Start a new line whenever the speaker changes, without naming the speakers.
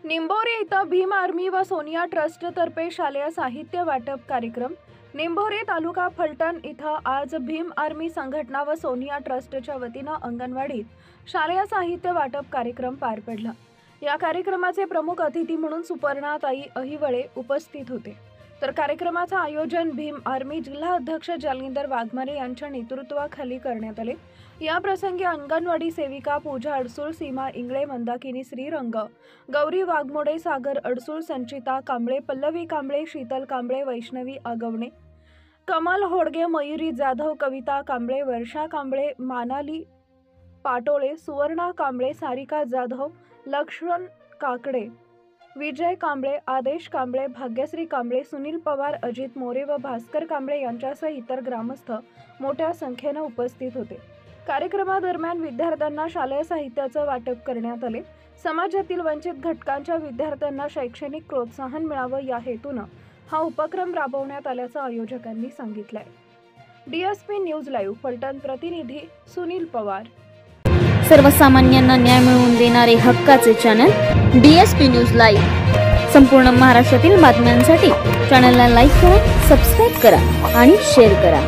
निंभोरे इथं भीम आर्मी व सोनिया ट्रस्ट तर्फे शालेय साहित्य वाटप कार्यक्रम। निंभोरे तालुका फलटण इथं आज भीम आर्मी संघटना व सोनिया ट्रस्टच्या वतीनं अंगणवाडीत शालेय साहित्य वाटप कार्यक्रम पार पडला। या कार्यक्रमाचे प्रमुख अतिथी म्हणून सुपर्णाताई अहिवळे उपस्थित होते। तर कार्यक्रमाचे आयोजन भीम आर्मी जिल्हा अध्यक्ष जालिंदर वाघमारे यांच्या नेतृत्वाखाली करण्यात आले। या प्रसंगी अंगणवाडी सेविका पूजा अडसूळ, सीमा इंगळे, मंदाकिनी श्रीरंग, गौरी वाघमोडे, सागर अडसूळ, संचिता कांबळे, पल्लवी कांबळे, शीतल कांबळे, वैष्णवी आगवणे, कमल होडगे, मयुरी जाधव, कविता कांबळे, वर्षा कांबळे, मानाली पाटोळे, सुवर्णा कांबळे, सारिका जाधव, लक्ष्मण काकडे, विजय कांबळे, आदेश कांबळे, भाग्यश्री कांबळे, सुनील पवार, अजित मोरे व भास्कर कांबळे यांच्यासह इतर ग्रामस्थ मोठ्या संख्येने उपस्थित होते। कार्यक्रमादरम्यान विद्यार्थ्यांना शालेय साहित्याचे वाटप करण्यात आले। समाजातील वंचित घटकांच्या विद्यार्थ्यांना शैक्षणिक प्रोत्साहन मिळावे या हेतूने हा उपक्रम राबवण्यात आल्याचं आयोजकांनी सांगितलंय। डीएसपी न्यूज लाईव्ह फलटण प्रतिनिधी सुनील पवार।
सर्वसामान्यांना न्याय मिळवून देणारे हक्काचे चॅनल डीएसपी न्यूज लाईव्ह। संपूर्ण महाराष्ट्रातील बातम्यांसाठी चॅनलला लाईक करा, सबस्क्राइब करा आणि शेअर करा।